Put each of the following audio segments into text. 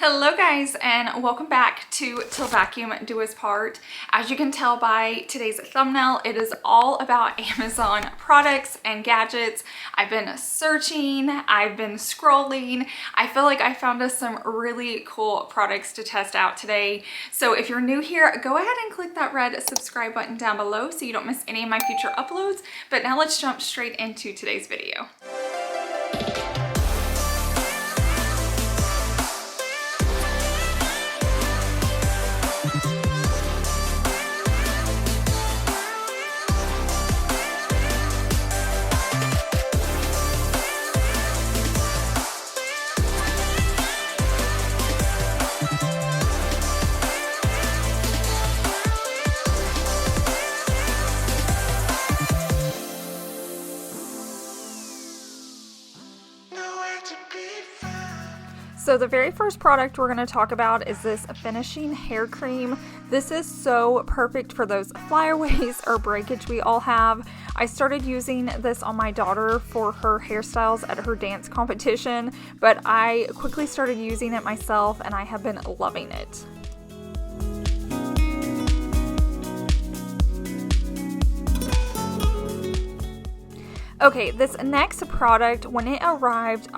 Hello guys, and welcome back to Till Vacuum Do Us Part. As you can tell by today's thumbnail, it is all about Amazon products and gadgets. I've been searching, I've been scrolling. I feel like I found us some really cool products to test out today. So if you're new here, go ahead and click that red subscribe button down below so you don't miss any of my future uploads. But now let's jump straight into today's video. So the very first product we're going to talk about is this finishing hair cream. This is so perfect for those flyaways or breakage we all have. I started using this on my daughter for her hairstyles at her dance competition, but I quickly started using it myself and I have been loving it. Okay, this next product, when it arrived,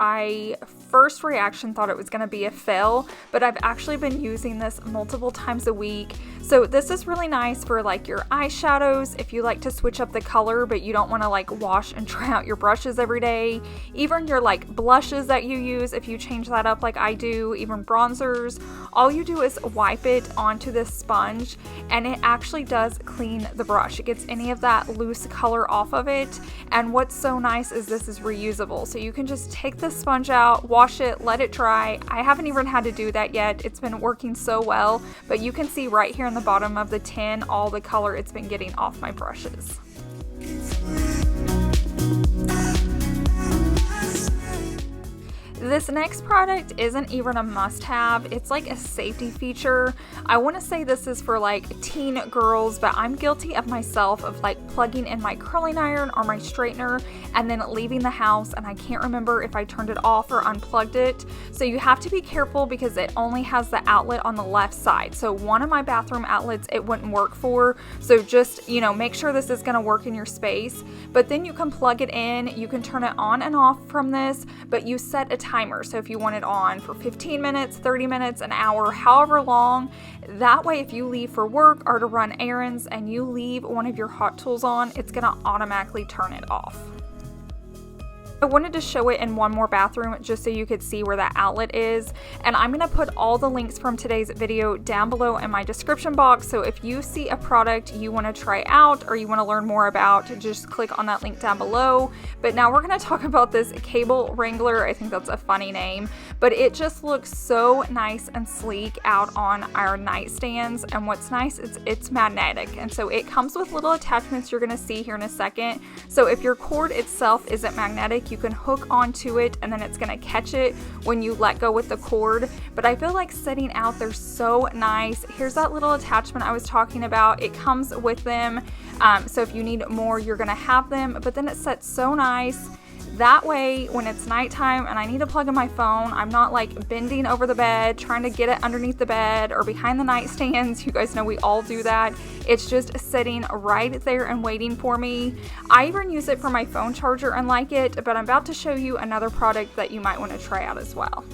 first reaction thought it was going to be a fail, but I've actually been using this multiple times a week. So this is really nice for like your eyeshadows if you like to switch up the color but you don't want to like wash and try out your brushes every day. Even your like blushes that you use, if you change that up like I do, even bronzers, all you do is wipe it onto this sponge and it actually does clean the brush. It gets any of that loose color off of it. And what's so nice is this is reusable. So you can just take the sponge out, wash it, let it dry. I haven't even had to do that yet. It's been working so well, but you can see right here in the bottom of the tin all the color it's been getting off my brushes. This next product isn't even a must-have. It's like a safety feature. I want to say this is for like teen girls, but I'm guilty of myself of like plugging in my curling iron or my straightener and then leaving the house and I can't remember if I turned it off or unplugged it. So you have to be careful because it only has the outlet on the left side. So one of my bathroom outlets it wouldn't work for. So just, make sure this is going to work in your space. But then you can plug it in. You can turn it on and off from this, but you set a timer. So if you want it on for 15 minutes, 30 minutes, an hour, however long, that way if you leave for work or to run errands and you leave one of your hot tools on, it's going to automatically turn it off. I wanted to show it in one more bathroom just so you could see where that outlet is, and I'm going to put all the links from today's video down below in my description box, so if you see a product you want to try out or you want to learn more about, just click on that link down below. But now we're going to talk about this cable Wrangler. I think that's a funny name, but it just looks so nice and sleek out on our nightstands, and what's nice is it's magnetic, and so it comes with little attachments you're going to see here in a second. So if your cord itself isn't magnetic, you can hook onto it and then it's going to catch it when you let go with the cord. But I feel like setting out they're so nice. Here's that little attachment I was talking about. It comes with them, so if you need more you're going to have them, but then it sets so nice. That way, when it's nighttime and I need to plug in my phone, I'm not like bending over the bed, trying to get it underneath the bed or behind the nightstands. You guys know we all do that. It's just sitting right there and waiting for me. I even use it for my phone charger and like it, but I'm about to show you another product that you might want to try out as well.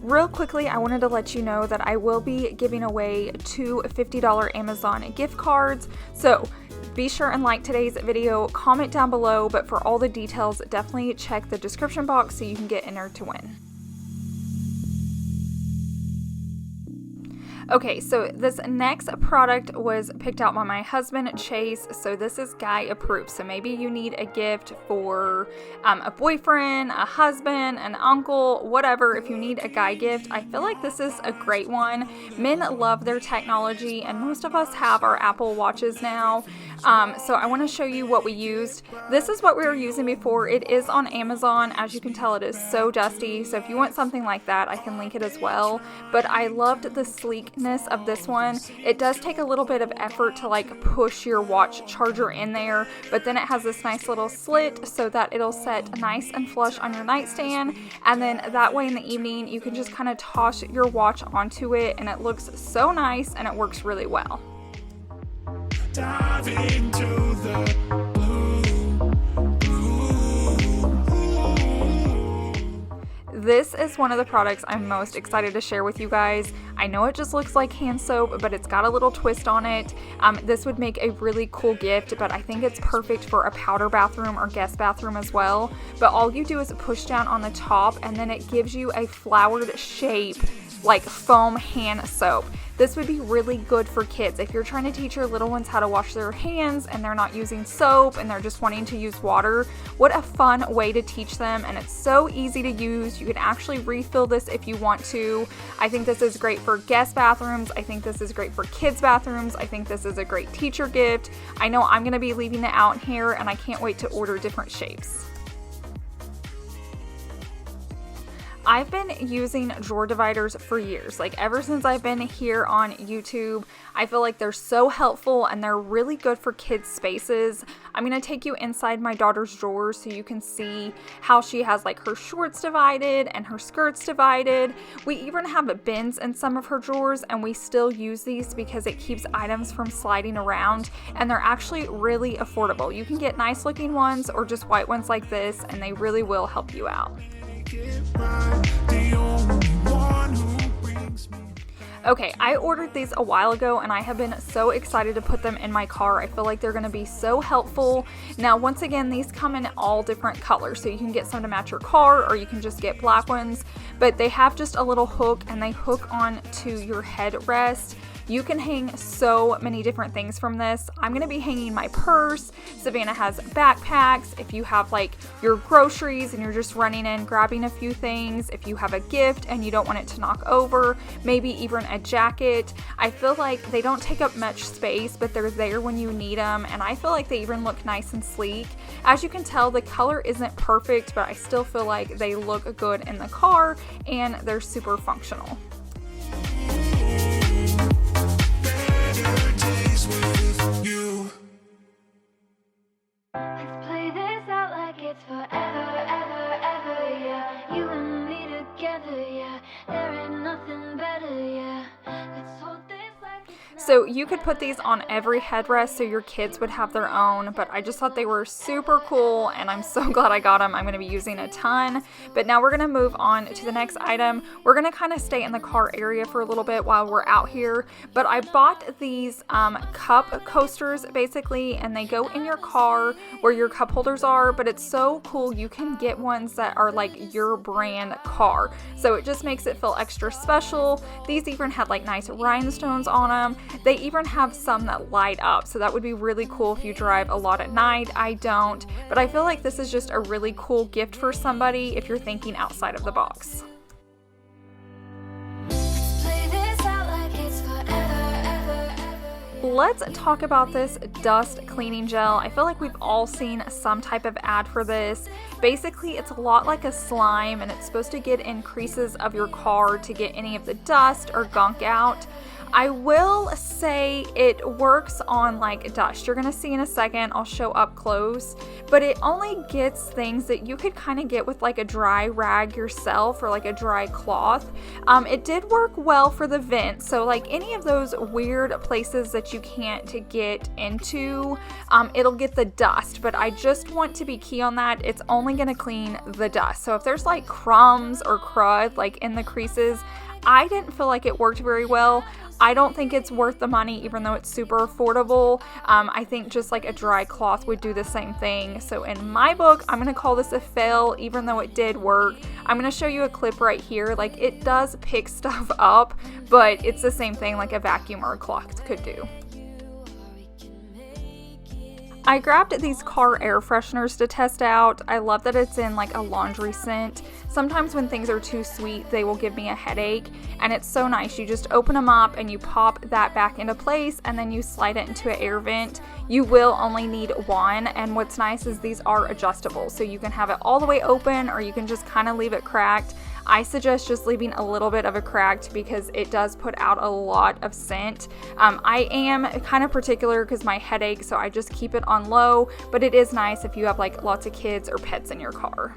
Real quickly, I wanted to let you know that I will be giving away 2 $50 Amazon gift cards. So be sure and like today's video, comment down below, but for all the details, definitely check the description box so you can get entered to win. Okay, so this next product was picked out by my husband, Chase. So this is guy approved. So maybe you need a gift for a boyfriend, a husband, an uncle, whatever. If you need a guy gift, I feel like this is a great one. Men love their technology and most of us have our Apple Watches now. So I want to show you what we used. This is what we were using before. It is on Amazon. As you can tell, it is so dusty. So if you want something like that, I can link it as well. But I loved the sleek sleekness of this one. It does take a little bit of effort to like push your watch charger in there, but then it has this nice little slit so that it'll set nice and flush on your nightstand, and then that way in the evening you can just kind of toss your watch onto it, and it looks so nice and it works really well. Dive into the This is one of the products I'm most excited to share with you guys. I know it just looks like hand soap, but it's got a little twist on it. This would make a really cool gift, but I think it's perfect for a powder bathroom or guest bathroom as well. But all you do is push down on the top, and then it gives you a flowered shape like foam hand soap. This would be really good for kids if you're trying to teach your little ones how to wash their hands and they're not using soap and they're just wanting to use water. What a fun way to teach them, and it's so easy to use. You can actually refill this if you want to. I think this is great for guest bathrooms. I think this is great for kids bathrooms. I think this is a great teacher gift. I know I'm going to be leaving it out here, and I can't wait to order different shapes. I've been using drawer dividers for years. Like ever since I've been here on YouTube, I feel like they're so helpful and they're really good for kids' spaces. I'm going to take you inside my daughter's drawers so you can see how she has like her shorts divided and her skirts divided. We even have bins in some of her drawers, and we still use these because it keeps items from sliding around, and they're actually really affordable. You can get nice looking ones or just white ones like this, and they really will help you out. Okay, I ordered these a while ago and I have been so excited to put them in my car. I feel like they're going to be so helpful. Now, once again, these come in all different colors, so you can get some to match your car or you can just get black ones, but they have just a little hook and they hook on to your headrest. You can hang so many different things from this. I'm going to be hanging my purse. Savannah has backpacks. If you have like your groceries and you're just running in, grabbing a few things. If you have a gift and you don't want it to knock over, maybe even a jacket. I feel like they don't take up much space, but they're there when you need them. And I feel like they even look nice and sleek. As you can tell, the color isn't perfect, but I still feel like they look good in the car and they're super functional. Let's play this out like it's forever, ever, ever, yeah. You and me together, yeah. There ain't nothing better, yeah. Let's hold this like it's So you could put these on every headrest so your kids would have their own, but I just thought they were super cool and I'm so glad I got them. I'm going to be using a ton. But now we're going to move on to the next item. We're going to kind of stay in the car area for a little bit while we're out here, but I bought these cup coasters basically, and they go in your car where your cup holders are, but it's so cool. You can get ones that are like your brand car, so it just makes it feel extra special. These even had like nice rhinestones on them. They even have some that light up, so that would be really cool if you drive a lot at night. I don't, but I feel like this is just a really cool gift for somebody if you're thinking outside of the box. play this out like it's forever, ever, ever. Let's talk about this dust cleaning gel. I feel like we've all seen some type of ad for this. Basically, it's a lot like a slime, and it's supposed to get in creases of your car to get any of the dust or gunk out. I will say it works on like dust. You're gonna see in a second, I'll show up close, but it only gets things that you could kind of get with like a dry rag yourself or like a dry cloth. It did work well for the vent, so like any of those weird places that you can't get into, it'll get the dust, but I just want to be key on that. It's only gonna clean the dust. So if there's like crumbs or crud like in the creases, I didn't feel like it worked very well. I don't think it's worth the money, even though it's super affordable. I think just like a dry cloth would do the same thing. So in my book, I'm gonna call this a fail, even though it did work. I'm gonna show you a clip right here. Like it does pick stuff up, but it's the same thing like a vacuum or a cloth could do. I grabbed these car air fresheners to test out. I love that it's in like a laundry scent. Sometimes when things are too sweet, they will give me a headache, and it's so nice. You just open them up and you pop that back into place, and then you slide it into an air vent. You will only need one, and what's nice is these are adjustable, so you can have it all the way open or you can just kind of leave it cracked. I suggest just leaving a little bit of a cracked because it does put out a lot of scent. I am kind of particular because my headache, so I just keep it on low, but it is nice if you have like lots of kids or pets in your car.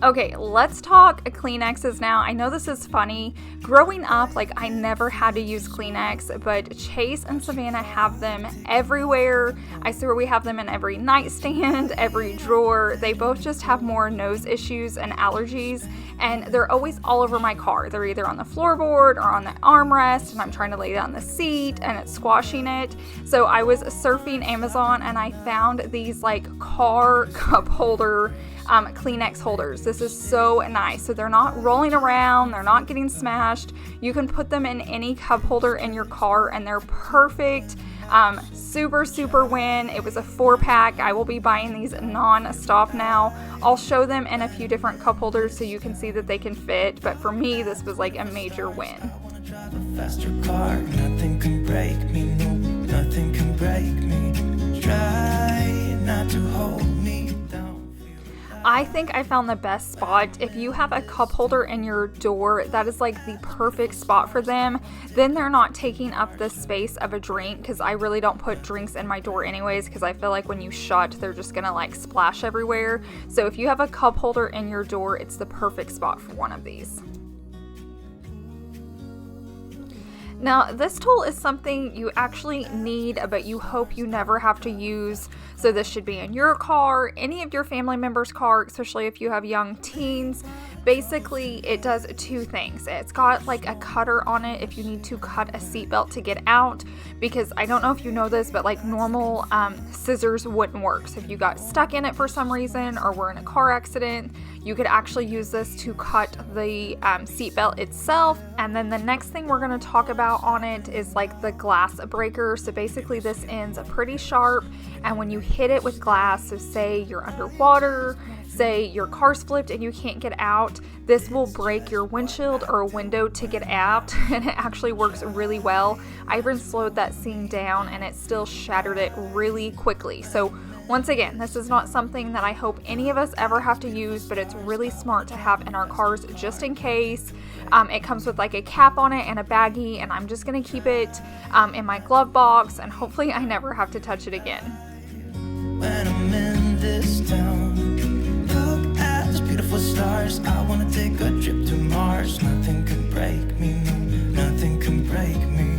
Okay, let's talk Kleenexes now. I know this is funny. Growing up, like, I never had to use Kleenex, but Chase and Savannah have them everywhere. I swear we have them in every nightstand, every drawer. They both just have more nose issues and allergies, and they're always all over my car. They're either on the floorboard or on the armrest, and I'm trying to lay down the seat, and it's squashing it. So I was surfing Amazon, and I found these, like, car cup holder Kleenex holders. This is so nice. So they're not rolling around, they're not getting smashed. You can put them in any cup holder in your car and they're perfect. Super win. It was a 4-pack. I will be buying these non-stop now. I'll show them in a few different cup holders so you can see that they can fit, but for me this was like a major win. Faster car, nothing can break me, no, nothing can break me. Try not to hold me down. I think I found the best spot. If you have a cup holder in your door, that is like the perfect spot for them. Then they're not taking up the space of a drink, because I really don't put drinks in my door anyways, because I feel like when you shut, they're just gonna like splash everywhere. So if you have a cup holder in your door, it's the perfect spot for one of these. Now, this tool is something you actually need, but you hope you never have to use. So this should be in your car, any of your family members' car, especially if you have young teens. Basically, it does two things. It's got like a cutter on it if you need to cut a seatbelt to get out, because I don't know if you know this, but like normal scissors wouldn't work. So if you got stuck in it for some reason or were in a car accident, you could actually use this to cut the seatbelt itself. And then the next thing we're going to talk about on it is like the glass breaker. So basically this ends pretty sharp, and when you hit it with glass, so say you're underwater, say your car's flipped and you can't get out, this will break your windshield or a window to get out, and it actually works really well. I even slowed that scene down and it still shattered it really quickly. So once again, this is not something that I hope any of us ever have to use, but it's really smart to have in our cars just in case. It comes with like a cap on it and a baggie, and I'm just going to keep it in my glove box, and hopefully I never have to touch it again. When I'm in this town, look at those beautiful stars. I wanna take a trip to Mars. Nothing can break me, no, nothing can break me.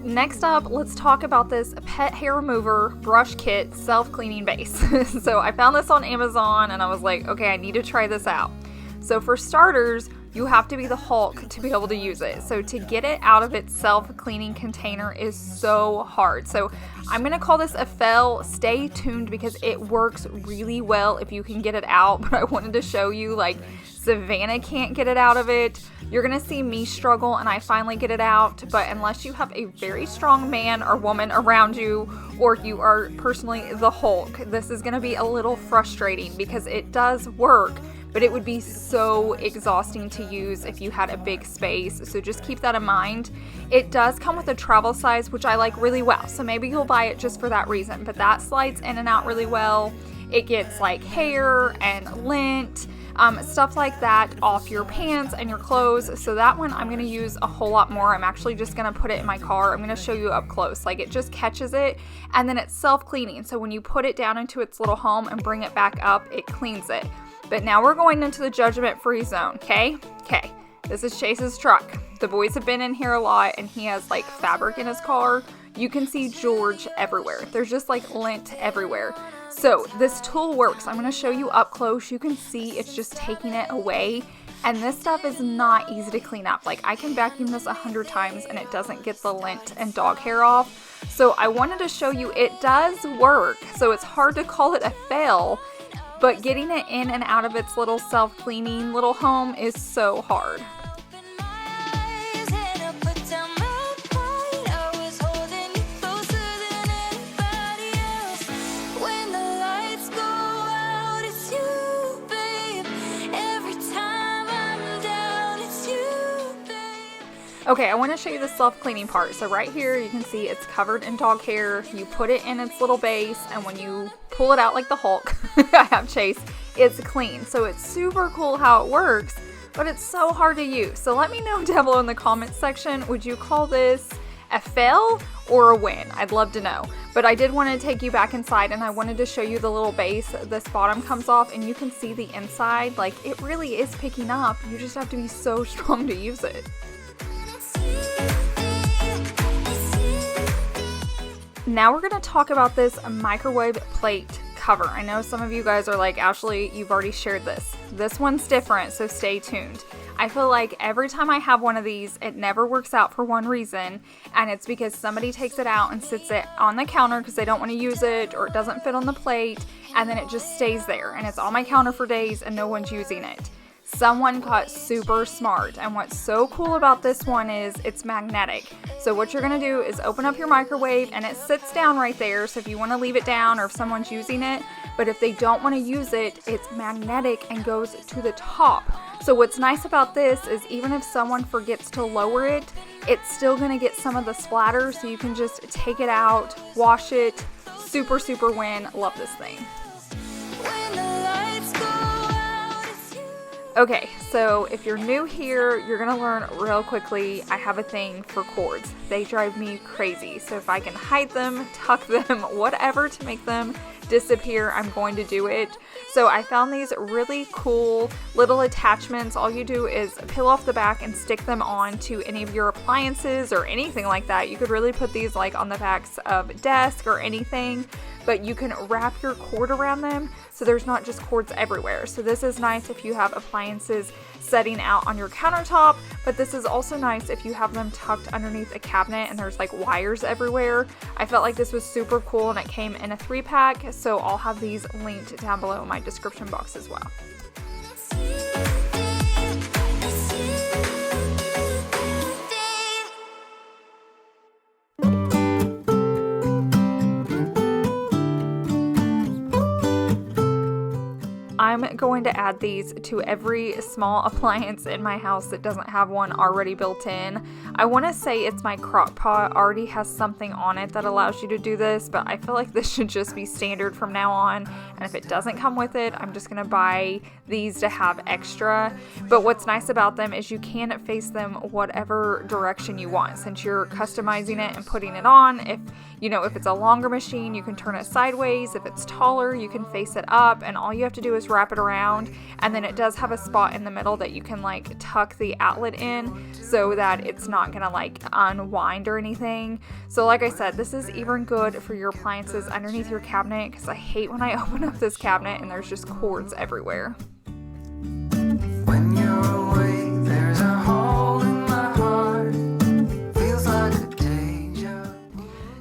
Next up, let's talk about this pet hair remover brush kit self-cleaning base. So I found this on Amazon and I was like, okay, I need to try this out. So for starters, you have to be the Hulk to be able to use it. So to get it out of its self-cleaning container is so hard. So I'm going to call this a fail. Stay tuned because it works really well if you can get it out. But I wanted to show you, like, Savannah can't get it out of it. You're going to see me struggle and I finally get it out. But unless you have a very strong man or woman around you, or you are personally the Hulk, this is going to be a little frustrating because it does work, but it would be so exhausting to use if you had a big space. So just keep that in mind. It does come with a travel size, which I like really well. So maybe you'll buy it just for that reason, but that slides in and out really well. It gets like hair and lint, stuff like that off your pants and your clothes. So that one I'm going to use a whole lot more. I'm actually just going to put it in my car. I'm going to show you up close. Like, it just catches it and then it's self-cleaning. So when you put it down into its little home and bring it back up, it cleans it. But now we're going into the judgment-free zone, okay? Okay, this is Chase's truck. The boys have been in here a lot, and he has, like, fabric in his car. You can see George everywhere. There's just, like, lint everywhere. So this tool works. I'm going to show you up close. You can see it's just taking it away. And this stuff is not easy to clean up. Like, I can vacuum this 100 times, and it doesn't get the lint and dog hair off. So I wanted to show you it does work. So it's hard to call it a fail, but getting it in and out of its little self-cleaning little home is so hard. Okay, I want to show you the self-cleaning part. So right here, you can see it's covered in dog hair. You put it in its little base, and when you pull it out like the Hulk, I have Chase, it's clean. So it's super cool how it works, but it's so hard to use. So let me know down below in the comments section, would you call this a fail or a win? I'd love to know. But I did want to take you back inside, and I wanted to show you the little base. This bottom comes off, and you can see the inside. Like, it really is picking up. You just have to be so strong to use it. Now we're going to talk about this microwave plate cover. I know some of you guys are like, Ashley, you've already shared this. This one's different, so stay tuned. I feel like every time I have one of these, it never works out for one reason, and it's because somebody takes it out and sits it on the counter because they don't want to use it, or it doesn't fit on the plate, and then it just stays there, and it's on my counter for days and no one's using it. Someone got super smart, and what's so cool about this one is it's magnetic. So what you're going to do is open up your microwave, and it sits down right there, so if you want to leave it down or if someone's using it, but if they don't want to use it, it's magnetic and goes to the top. So what's nice about this is even if someone forgets to lower it, it's still going to get some of the splatter, so you can just take it out, wash it. Super, super win. Love this thing. Okay, so if you're new here, you're gonna learn real quickly. I have a thing for cords. They drive me crazy. So if I can hide them, tuck them, whatever to make them disappear, I'm going to do it. So I found these really cool little attachments. All you do is peel off the back and stick them on to any of your appliances or anything like that. You could really put these like on the backs of desk or anything, but you can wrap your cord around them so there's not just cords everywhere. So this is nice if you have appliances setting out on your countertop, but this is also nice if you have them tucked underneath a cabinet and there's like wires everywhere. I felt like this was super cool, and it came in a 3-pack, so I'll have these linked down below in my description box as well. I'm going to add these to every small appliance in my house that doesn't have one already built in. I want to say it's my crock pot already has something on it that allows you to do this, but I feel like this should just be standard from now on, and if it doesn't come with it, I'm just going to buy these to have extra. But what's nice about them is you can face them whatever direction you want, since you're customizing it and putting it on. If it's a longer machine, you can turn it sideways. If it's taller, you can face it up, and all you have to do is wrap it around, and then it does have a spot in the middle that you can like tuck the outlet in so that it's not gonna like unwind or anything. So like I said, this is even good for your appliances underneath your cabinet, because I hate when I open up this cabinet and there's just cords everywhere. When you're away, there's a hole in my heart. Feels like a danger.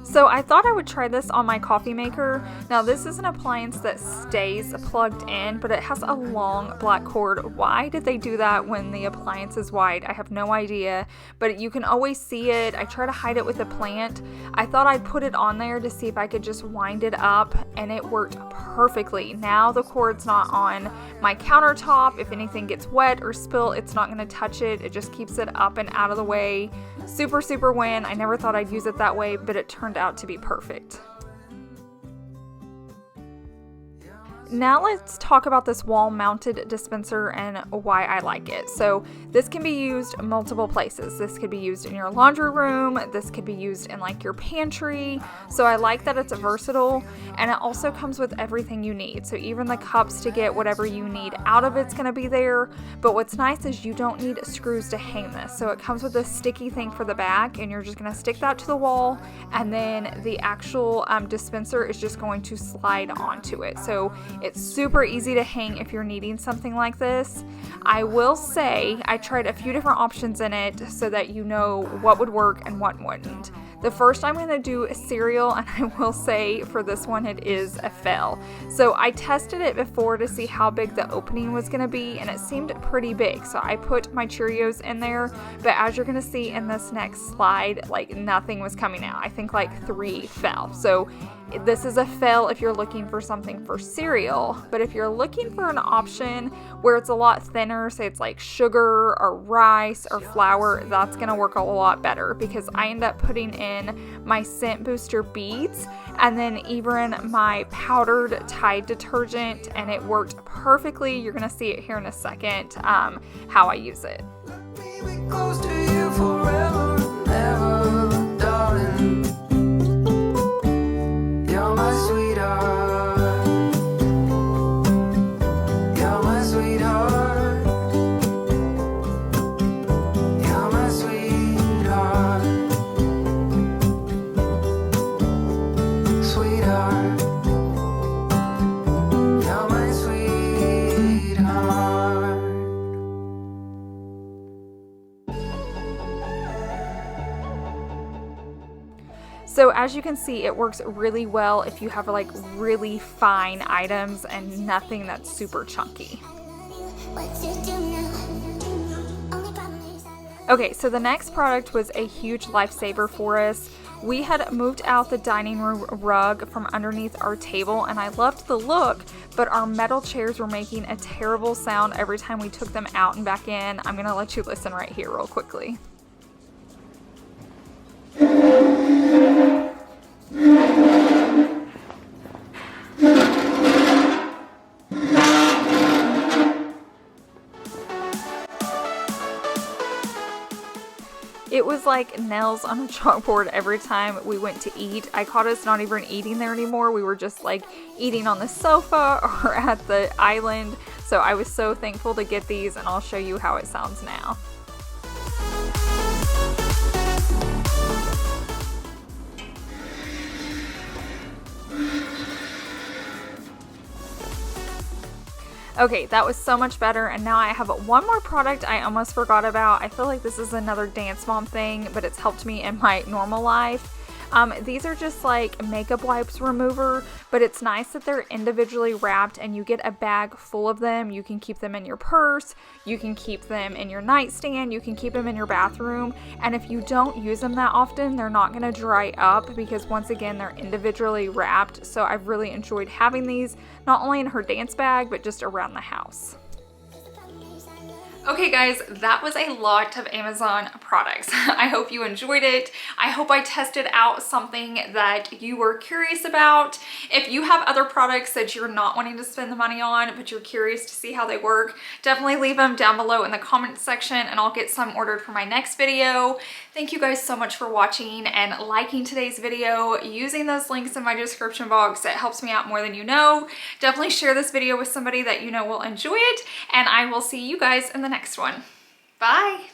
So I thought I would try this on my coffee maker. Now this is an appliance that stays plugged in, but it has a long black cord. Why did they do that when the appliance is wide? I have no idea, but you can always see it. I try to hide it with a plant. I thought I'd put it on there to see if I could just wind it up, and it worked perfectly. Now the cord's not on my countertop. If anything gets wet or spilled, it's not going to touch it. It just keeps it up and out of the way. Super, super win. I never thought I'd use it that way, but it turned out to be perfect. Now let's talk about this wall-mounted dispenser and why I like it. So this can be used multiple places. This could be used in your laundry room. This could be used in like your pantry. So I like that it's versatile, and it also comes with everything you need. So even the cups to get whatever you need out of it's going to be there. But what's nice is you don't need screws to hang this. So it comes with a sticky thing for the back, and you're just going to stick that to the wall, and then the actual dispenser is just going to slide onto it. So it's super easy to hang if you're needing something like this. I will say I tried a few different options in it so that you know what would work and what wouldn't. The first I'm going to do a cereal, and I will say for this one it is a fail. So I tested it before to see how big the opening was going to be, and it seemed pretty big. So I put my Cheerios in there, but as you're going to see in this next slide, like nothing was coming out. I think think like 3 fell. So this is a fail if you're looking for something for cereal, but if you're looking for an option where it's a lot thinner, say it's like sugar or rice or flour, that's gonna work a lot better, because I end up putting in my scent booster beads and then even my powdered Tide detergent, and it worked perfectly. You're gonna see it here in a second, how I use it. Be close to you forever and ever, darling. You're my sweetheart. You're my sweetheart. You're my sweetheart. Sweetheart. You're my sweetheart. So as you can see, it works really well if you have like really fine items and nothing that's super chunky. Okay, so the next product was a huge lifesaver for us. We had moved out the dining room rug from underneath our table, and I loved the look, but our metal chairs were making a terrible sound every time we took them out and back in. I'm gonna let you listen right here real quickly. It was like nails on a chalkboard every time we went to eat. I caught us not even eating there anymore. We were just like eating on the sofa or at the island. So I was so thankful to get these, and I'll show you how it sounds now. Okay, that was so much better, and now I have one more product I almost forgot about. I feel like this is another Dance Mom thing, but it's helped me in my normal life. These are just like makeup wipes remover, but it's nice that they're individually wrapped and you get a bag full of them. You can keep them in your purse, you can keep them in your nightstand, you can keep them in your bathroom, and if you don't use them that often, they're not going to dry up because once again, they're individually wrapped. So I've really enjoyed having these, not only in her dance bag, but just around the house. Okay guys, that was a lot of Amazon products. I hope you enjoyed it. I hope I tested out something that you were curious about. If you have other products that you're not wanting to spend the money on, but you're curious to see how they work, definitely leave them down below in the comments section and I'll get some ordered for my next video. Thank you guys so much for watching and liking today's video, using those links in my description box. It helps me out more than you know. Definitely share this video with somebody that you know will enjoy it, and I will see you guys in the next one. Bye.